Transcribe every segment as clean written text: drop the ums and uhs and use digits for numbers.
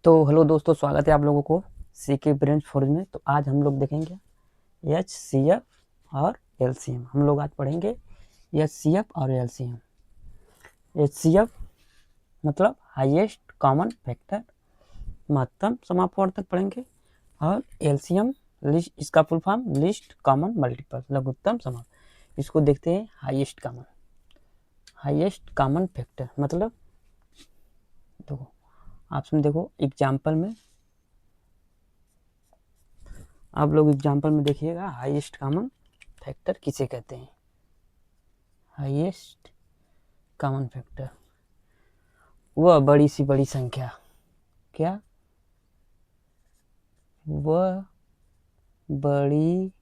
तो हेलो दोस्तों, स्वागत है आप लोगों को सीके ब्रेन फोर्ज में। तो आज हम लोग देखेंगे HCF और LCM। हम लोग आज पढ़ेंगे HCF और LCM। HCF मतलब हाईएस्ट कॉमन फैक्टर, महत्तम समापवर्धक पढ़ेंगे। और LCM लिस्ट, इसका full form least common multiple, लघुत्तम समाप। इसको देखते हैं हाईएस्ट कॉमन फैक्टर मतलब। देखो ऑप्शन, देखो एग्जाम्पल में, आप लोग एग्जाम्पल में देखिएगा हाईएस्ट कॉमन फैक्टर किसे कहते हैं। हाईएस्ट कॉमन फैक्टर वह बड़ी सी बड़ी संख्या, क्या वह बड़ी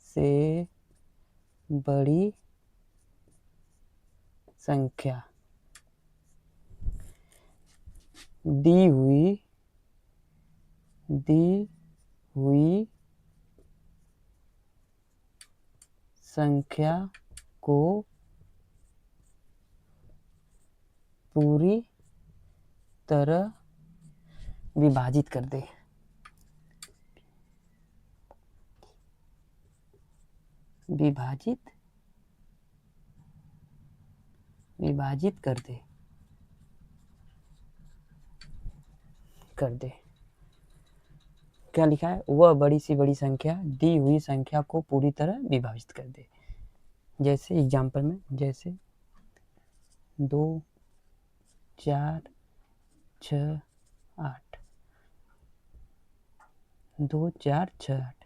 से बड़ी संख्या दी हुई संख्या को पूरी तरह विभाजित कर दे। विभाजित कर दे। क्या लिखा है? वह बड़ी सी बड़ी संख्या दी हुई संख्या को पूरी तरह विभाजित कर दे। जैसे एग्जाम्पल में, जैसे 2, 4, 6, 8, 2, 4, 6, 8,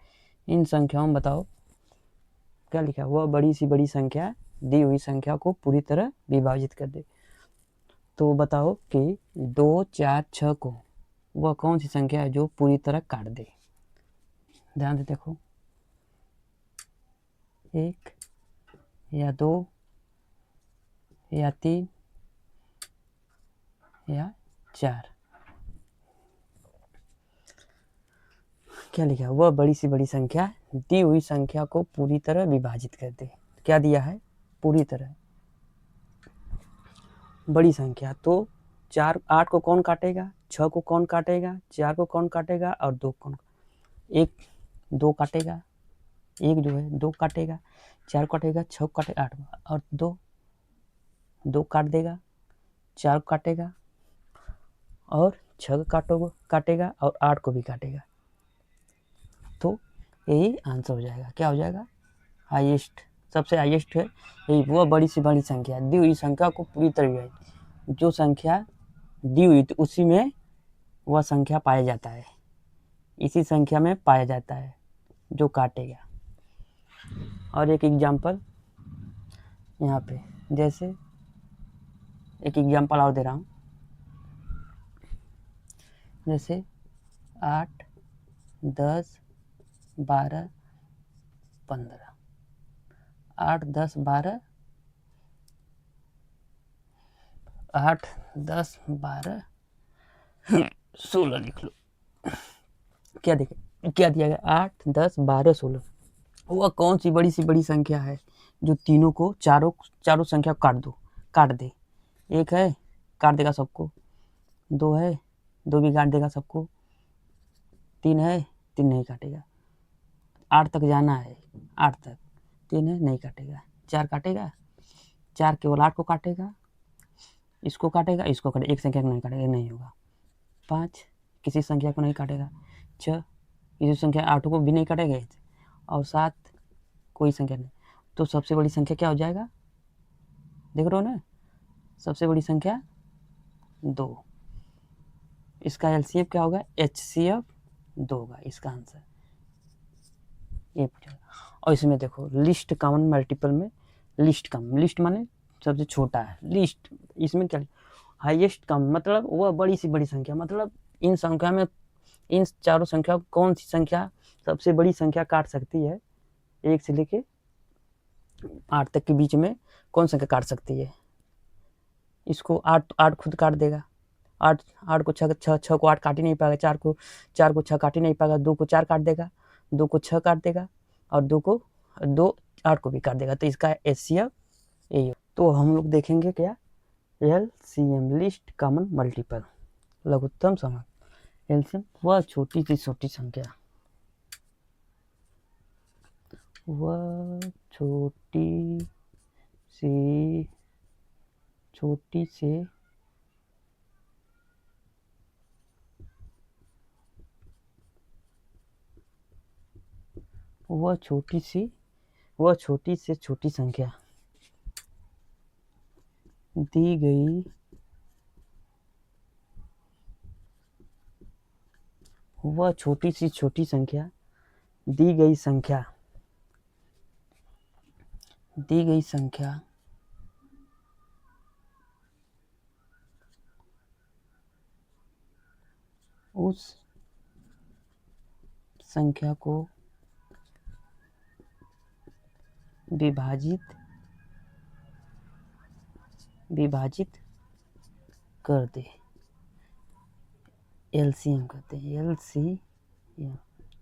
इन संख्याओं में बताओ क्या लिखा है? वह बड़ी सी बड़ी संख्या दी हुई संख्या को पूरी तरह विभाजित कर दे। तो बताओ कि 2, 4, 6 को वह कौन सी संख्या है जो पूरी तरह काट दे। ध्यान से देखो, 1 या 2 या 3 या 4। क्या लिखा है? वह बड़ी सी बड़ी संख्या दी हुई संख्या को पूरी तरह विभाजित कर दे। क्या दिया है? पूरी तरह बड़ी संख्या। तो 8 को कौन काटेगा? 6 को कौन काटेगा? 4 को कौन काटेगा? और 2 कौन? 2 काटेगा, 1 जो है 2 काटेगा, 4 काटेगा, 6 काटेगा, 8, और 2 काट देगा, 4 काटेगा और 6 काटेगा और 8 को भी काटेगा। तो यही आंसर हो जाएगा। क्या हो जाएगा? हाईएस्ट, सबसे हाईएस्ट है यही, वह बड़ी सी बड़ी संख्या दी हुई संख्या को पूरी तरह, जो संख्या दी हुई तो उसी में वह संख्या पाया जाता है, इसी संख्या में पाया जाता है जो काटेगा। और एक एग्जाम्पल यहाँ पे, जैसे एक एग्जाम्पल और दे रहा हूँ। जैसे 8, 10, 12, 15, 8, 10, 12, 8, 10, 12, 16 लिख लो। क्या दिया गया? 8, 10, 12, 16। वह कौन सी बड़ी सी बड़ी संख्या है जो तीनों को, चारों संख्या काट दे। 1 है, काट देगा सबको। 2 है, 2 भी काट देगा सबको। 3 है, 3 नहीं काटेगा। 8 तक जाना है, 8 तक 3 है, नहीं काटेगा। 4 काटेगा, 4 केवल 8 को काटेगा, इसको काटेगा, इसको काटेगा, एक संख्या को नहीं काटेगा, नहीं होगा। 5 किसी संख्या को नहीं काटेगा। 6 किसी संख्या 8 को भी नहीं काटेगा। और 7 कोई संख्या नहीं। तो सबसे बड़ी संख्या क्या हो जाएगा? देख रहे हो ना, सबसे बड़ी संख्या 2। इसका LCF क्या होगा? HCF 2 होगा इसका आंसर। ये पूछा। और इसमें देखो लिस्ट कॉमन मल्टीपल में, लिस्ट माने सबसे छोटा है, लिस्ट। इसमें क्या? हाईएस्ट कॉमन मतलब वह बड़ी सी बड़ी संख्या, मतलब इन संख्या में, इन चारों संख्या कौन सी संख्या सबसे बड़ी संख्या काट सकती है? 1 से लेके 8 तक के बीच में कौन संख्या काट सकती है? इसको 8 खुद काट देगा। 8 को 6 को 8 काट ही नहीं पाएगा। 4 को 6 काट ही नहीं पाएगा। 2 को 4 काट देगा, 2 को 6 काट देगा, और 2 8 को भी काट देगा। तो इसका HCF यही हो। तो हम लोग देखेंगे क्या? LCM लिस्ट कॉमन मल्टीपल, लघुत्तम समाप्त। एलसीएम वह छोटी सी छोटी संख्या, वह छोटी सी छोटी से वह छोटी से छोटी संख्या दी गई वह छोटी सी छोटी संख्या दी गई संख्या उस संख्या को विभाजित कर दे। एलसीएम कहते हैं, एलसीएम।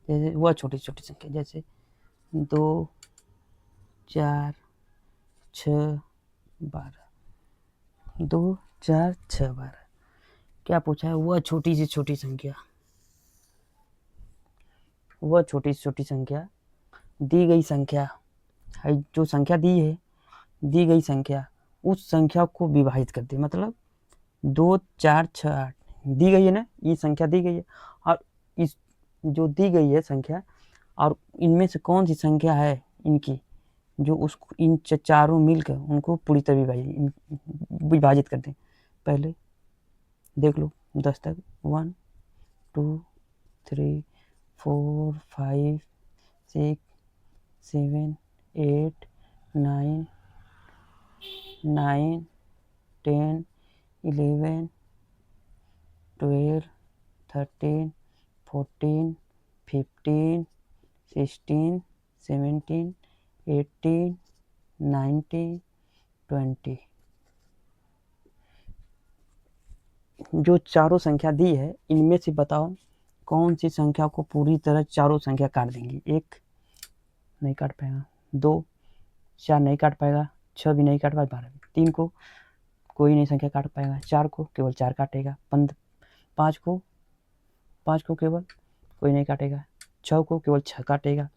जैसे वह छोटी छोटी संख्या, जैसे 2 4 6 12, 2 4 6 12। क्या पूछा है? वह छोटी से छोटी संख्या, वह छोटी से छोटी संख्या दी गई संख्या है, जो संख्या दी है, दी गई संख्या उस संख्या को विभाजित कर दे। मतलब 2 4 6 8 दी गई है ना, ये संख्या दी गई है, और इस जो दी गई है संख्या, और इनमें से कौन सी संख्या है इनकी जो उसको इन चारों मिलकर उनको पूरी तरह विभाजित कर दें। पहले देख लो 10 तक, 1 2 3 4 5 6 7 8 9 9 10 11 12 13 14 15 16 17 18 19 20। जो चारों संख्या दी है, इनमें से बताओ कौन सी संख्या को पूरी तरह चारों संख्या काट देंगी। 1 नहीं काट पाएगा, 2 4 नहीं काट पाएगा, 6 भी नहीं काट पाएगा, 12 भी, 3 को कोई नहीं संख्या काट पाएगा, 4 को केवल 4 काटेगा, 5 को केवल कोई नहीं काटेगा, 6 को केवल 6 काटेगा।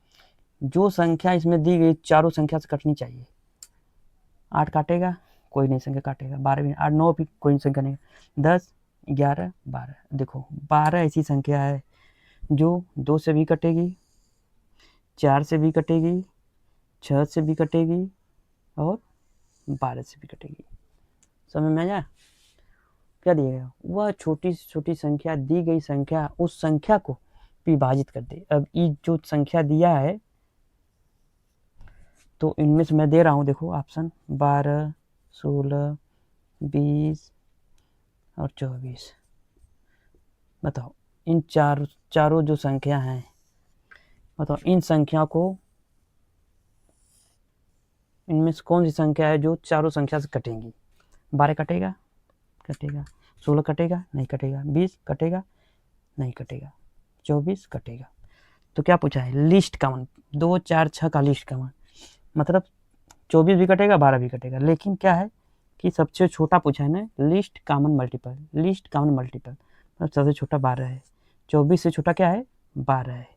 जो संख्या इसमें दी गई चारों संख्या से कटनी चाहिए, 8 काटेगा, कोई नहीं संख्या काटेगा, 12 भी, 8 9 भी कोई संख्या नहीं, 10 11 12। देखो 12 ऐसी संख्या है जो 2 से भी कटेगी, 4 से भी कटेगी, 6 से भी कटेगी और 12 से भी कटेगी। समझ में आया? क्या दिया गया? वह छोटी से छोटी संख्या दी गई संख्या उस संख्या को विभाजित कर दे। अब ये जो संख्या दिया है, तो इनमें से मैं दे रहा हूँ, देखो ऑप्शन 12 16 20 और 24। बताओ इन चारों जो संख्या हैं, बताओ इन संख्या को, इनमें से कौन सी संख्या है जो चारों संख्या से कटेंगी। 12 कटेगा, 16 कटेगा, नहीं कटेगा, 20 कटेगा, नहीं कटेगा, 24 कटेगा। तो क्या पूछा है? लिस्ट कॉमन, 2 4 6 का लिस्ट कॉमन, मतलब 24 भी कटेगा, 12 भी कटेगा, लेकिन क्या है कि सबसे छोटा पूछा है ना, list common multiple, list common multiple, मतलब सबसे छोटा 12 है, 24 से छोटा क्या है? 12 है,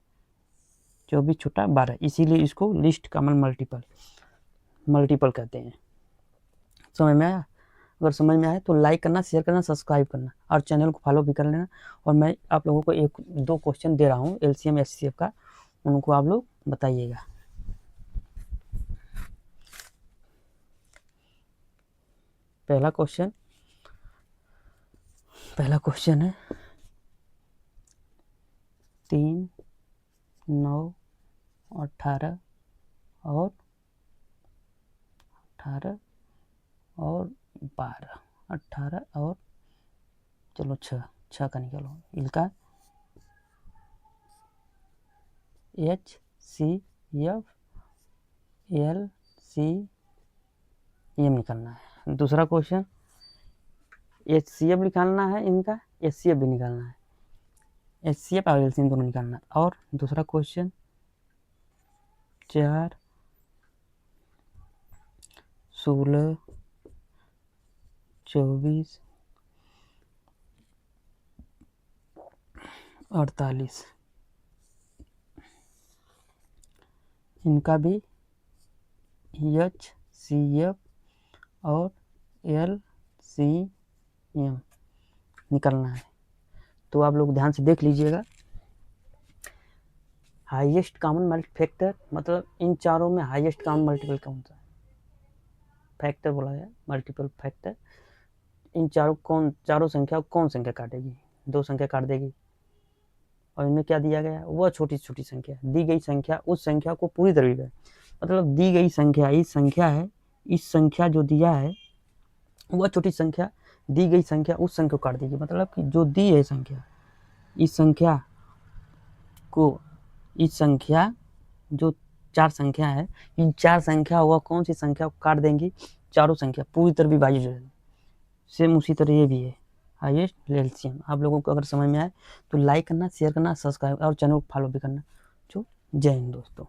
24 छोटा 12, इसीलिए इसको लिस्ट कॉमन मल्टीपल कहते हैं। समझ में आया? अगर समझ में आया तो लाइक करना, शेयर करना, सब्सक्राइब करना और चैनल को फॉलो भी कर लेना। और मैं आप लोगों को 1-2 क्वेश्चन दे रहा हूँ एलसीएम एचसीएफ का, उनको आप लोग बताइएगा। पहला क्वेश्चन है 3 9 18 और 12, 18 और चलो 6 का निकालो, इनका HCF LCM निकालना है। दूसरा क्वेश्चन HCF निकालना है, इनका HCF भी निकालना है, HCF और LCM दोनों निकालना है। और दूसरा क्वेश्चन 4 16 24 48। इनका भी HCF और LCM निकलना है। तो आप लोग ध्यान से देख लीजिएगा। हाईएस्ट कॉमन फैक्टर मतलब इन चारों में हाईएस्ट कॉमन मल्टीपल कौन सा है? फैक्टर बोला गया, मल्टीपल फैक्टर। इन चारों संख्या कौन संख्या काटेगी? 2 संख्या काट देगी। और इनमें क्या दिया गया? वह छोटी छोटी संख्या, दी गई संख्या उस संख्या को पूरी तरह है, मतलब दी गई संख्या इस संख्या है, इस संख्या जो दिया है वह छोटी संख्या दी गई संख्या उस संख्या को काट देगी। मतलब कि जो दी है संख्या, इस संख्या जो 4 संख्या है, इन 4 संख्या वह कौन सी संख्या को काट देंगी? चारों संख्या पूरी तरह विभाजित रहेगी। सेम उसी तरह ये भी है हाईएस्ट एलसीएम। आप लोगों को अगर समझ में आए तो लाइक करना, शेयर करना, सब्सक्राइब और चैनल को फॉलो भी करना। जय हिंद दोस्तों।